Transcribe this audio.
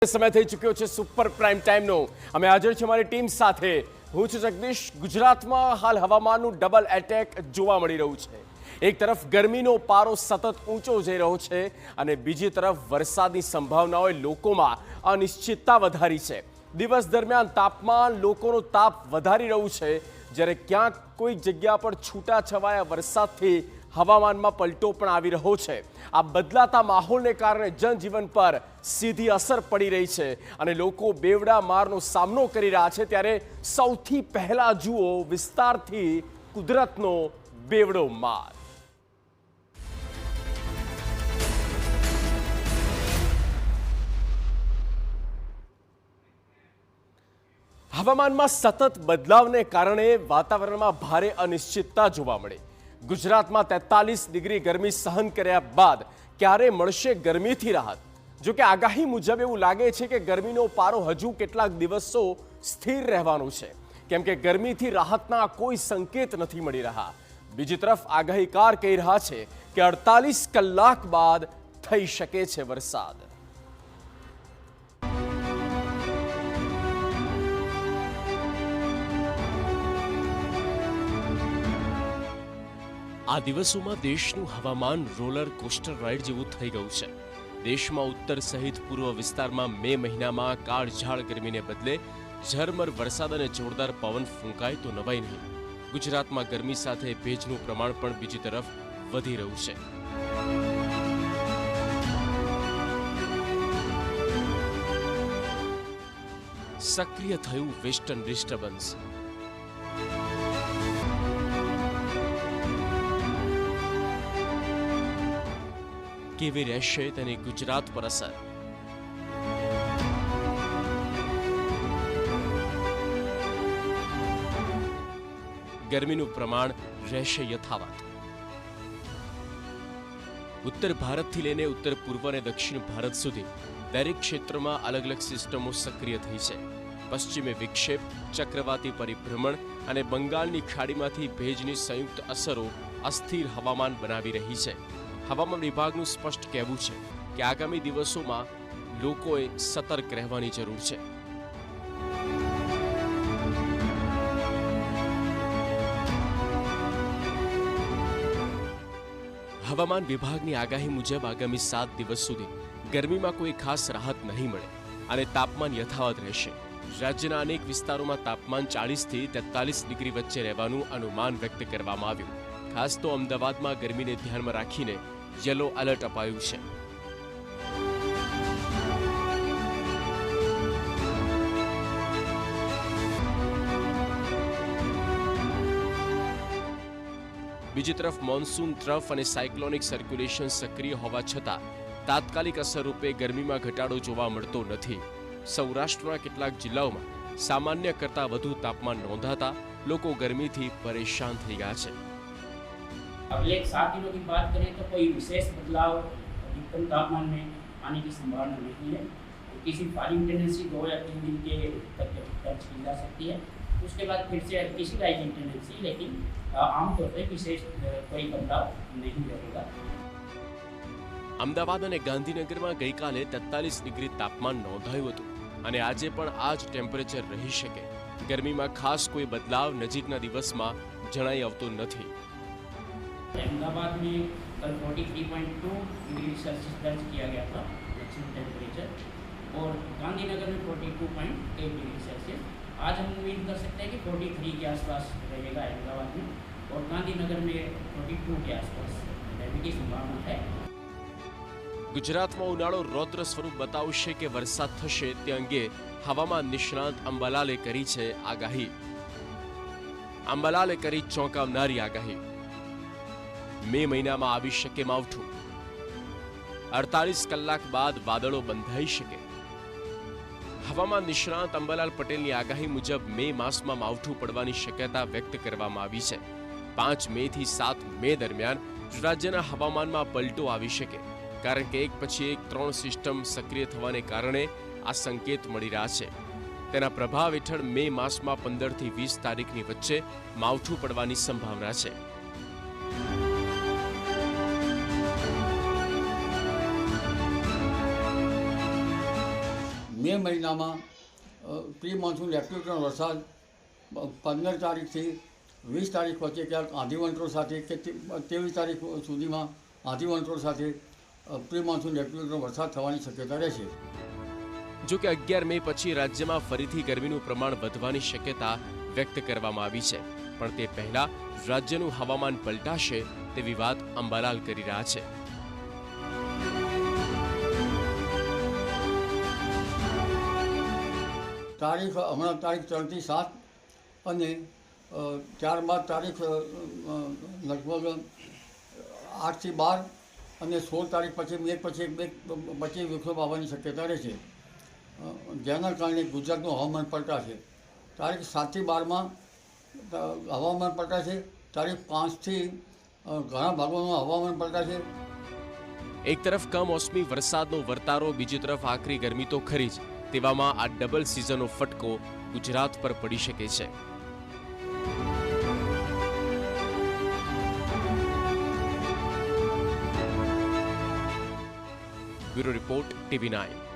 સમય થઈ ચૂક્યો છે સુપર પ્રાઇમ ટાઈમનો. અમે હાજર છે અમારી ટીમ સાથે. હું છું જગદીશ. ગુજરાતમાં હાલ હવામાનનું ડબલ એટેક જોવા મળી રહ્યું છે. એક તરફ ગરમીનો પારો સતત ઊંચો જઈ રહ્યો છે અને બીજી તરફ વરસાદની સંભાવનાઓએ લોકોમાં અનિશ્ચિતતા વધારી છે. દિવસ દરમિયાન તાપમાન લોકોનો તાપ વધારી રહ્યું છે, જ્યારે ક્યાંક કોઈક જગ્યા પર છૂટાછવાયા વરસાદથી હવામાનમાં પલટો પણ આવી રહ્યો છે. આ બદલાતા માહોલને કારણે જનજીવન પર સીધી અસર પડી રહી છે અને લોકો બેવડા મારનો સામનો કરી રહ્યા છે. ત્યારે સૌથી પહેલા જુઓ વિસ્તારથી કુદરતનો બેવડો માર. હવામાનમાં સતત બદલાવને કારણે વાતાવરણમાં ભારે અનિશ્ચિતતા જોવા મળી. ગુજરાતમાં 43 ડિગ્રી ગરમી સહન કર્યા બાદ ક્યારે મળશે ગરમીથી રાહત? જો કે આગાહી મુજબ એવું લાગે છે કે ગરમીનો પારો હજુ કેટલાક દિવસો સ્થિર રહેવાનો છે, કેમ કે ગરમીથી રાહતના કોઈ સંકેત નથી મળી રહ્યા. બીજી તરફ આગાહીકાર કહી રહ્યા છે કે 48 કલાક બાદ થઈ શકે છે વરસાદ. આ દિવસોમાં દેશનું હવામાન રોલર કોસ્ટર રાઇડ જેવું થઈ ગયું છે. દેશમાં ઉત્તર સહિત પૂર્વ વિસ્તારમાં મે મહિનામાં કાળઝાળ ગરમીને બદલે ઝરમર વરસાદ અને જોરદાર પવન ફૂંકાય તો નવાઈ નહીં. ગુજરાતમાં ગરમી સાથે ભેજનું પ્રમાણ પણ બીજી તરફ વધી રહ્યું છે. સક્રિય થયું વેસ્ટર્ન ડિસ્ટર્બન્સ. કેવી રહેશે તેની ગુજરાત પર અસર? ગરમીનું પ્રમાણ રહેશે યથાવત. ઉત્તર ભારતથી લઈને ઉત્તર પૂર્વ અને દક્ષિણ ભારત સુધી દરેક ક્ષેત્રમાં અલગ અલગ સિસ્ટમો સક્રિય થઈ છે. પશ્ચિમે વિક્ષેપ, ચક્રવાતી પરિભ્રમણ અને બંગાળની ખાડીમાંથી ભેજની સંયુક્ત અસરો અસ્થિર હવામાન બનાવી રહી છે. હવામાન વિભાગનું સ્પષ્ટ કહેવું છે કે આગામી દિવસોમાં લોકોએ સતર્ક રહેવાની જરૂર છે. હવામાન વિભાગની આગાહી મુજબ આગામી 7 દિવસ સુધી ગરમીમાં કોઈ ખાસ રાહત નહીં મળે અને તાપમાન યથાવત રહેશે. રાજ્યના અનેક વિસ્તારોમાં તાપમાન 40 થી 43 ડિગ્રી વચ્ચે રહેવાનું અનુમાન વ્યક્ત કરવામાં આવ્યું. ખાસ તો અમદાવાદમાં ગરમીને ધ્યાનમાં રાખીને યલો એલર્ટ અપાયું છે. બીજી તરફ મોન્સૂન ટ્રફ અને સાયક્લોનિક સર્ક્યુલેશન સક્રિય હોવા છતાં તાત્કાલિક અસર રૂપે ગરમીમાં ઘટાડો જોવા મળતો નથી. સૌરાષ્ટ્રના કેટલાક જિલ્લાઓમાં સામાન્ય કરતાં વધુ તાપમાન નોંધાતા લોકો ગરમીથી પરેશાન થઈ ગયા છે. अगले 7 दिनों की बात करें तो कोई विशेष बदलाव अधिकतम तापमान में आने की संभावना नहीं है. किसी फॉलिंग टेंडेंसी 2 या 3 दिन के तक दर्ज की जा सकती है. उसके बाद फिर से किसी राइजिंग टेंडेंसी, लेकिन आमतौर पर विशेष कोई बदलाव नहीं रहेगा. અમદાવાદ અને ગાંધીનગરમાં ગઈકાલે 43 ડિગ્રી તાપમાન નોંધાયું હતું અને આજે પણ આ જ ટેમ્પરેચર રહી શકે. ગરમીમાં ખાસ કોઈ બદલાવ નજીકના દિવસમાં જણાઈ આવતો નથી. अहमदाबाद में कल 43.2 डिग्री सेल्सियस दर्ज किया गया था मैक्सिमम टेम्परेचर, और गांधीनगर में 42.8 डिग्री सेल्सियस. आज हम उम्मीद कर सकते हैं कि 43 के आसपास रहेगा अहमदाबाद में, और गांधीनगर में 42 के आसपास रहने की संभावना है. ગુજરાતમાં ઉનાળો રૌદ્ર સ્વરૂપ બતાવશે કે વરસાદ થશે તે અંગે હવામાન નિષ્ણાંત અંબાલાલે કરી છે આગાહી. અંબાલાલે કરી ચોંકાવનારી આગાહી. મે મહિનામાં આવી શકે માવઠું. 48 કલાક બાદ વાદળો બંધાઈ શકે. હવામાન નિષ્ણાંત અંબાલાલ પટેલની આગાહી મુજબ મે માસમાં માવઠું પડવાની શક્યતા વ્યક્ત કરવામાં આવી છે. 5 મે થી 7 મે દરમિયાન રાજ્યના હવામાનમાં પલટો આવી શકે, કારણ કે એક પછી એક 3 સિસ્ટમ સક્રિય થવાને કારણે આ સંકેત મળી રહ્યા છે. તેના પ્રભાવ હેઠળ મે માસમાં 15 થી 20 તારીખની વચ્ચે માવઠું પડવાની સંભાવના છે. મે મહિનામાં પ્રી મોન્સૂન રેપિડ્યુટનો વરસાદ 15 તારીખથી 20 તારીખ વચ્ચે ક્યાંક આંધી વંટોળ સાથે કે 23 તારીખ સુધીમાં આંધી વંટોળ સાથે પ્રી મોન્સૂન રેપિડ્યુટનો વરસાદ થવાની શક્યતા રહેશે. જો કે 11 મે પછી રાજ્યમાં ફરીથી ગરમીનું પ્રમાણ વધવાની શક્યતા વ્યક્ત કરવામાં આવી છે, પણ તે પહેલા રાજ્યનું હવામાન પલટાશે તેવી વાત અંબાલાલ કરી રહ્યા છે. હમણાં તારીખ 3 થી 7 અને ત્યારબાદ તારીખ લગભગ 8 થી 12 અને 16 તારીખ પછી એક વિક્ષોભ આવવાની શક્યતા રહેશે, જેના કારણે ગુજરાતનું હવામાન પલટાશે. તારીખ 7 થી 12માં હવામાન પલટાશે. તારીખ 5 થી ઘણા ભાગોમાં હવામાન પલટાશે. એક તરફ કમોસમી વરસાદનો વર્તારો, બીજી તરફ આકરી ગરમી તો ખરી જ. તેવામાં આ ડબલ સિઝનનો ફટકો ગુજરાત પર પડી શકે છે. Bureau report, TV9.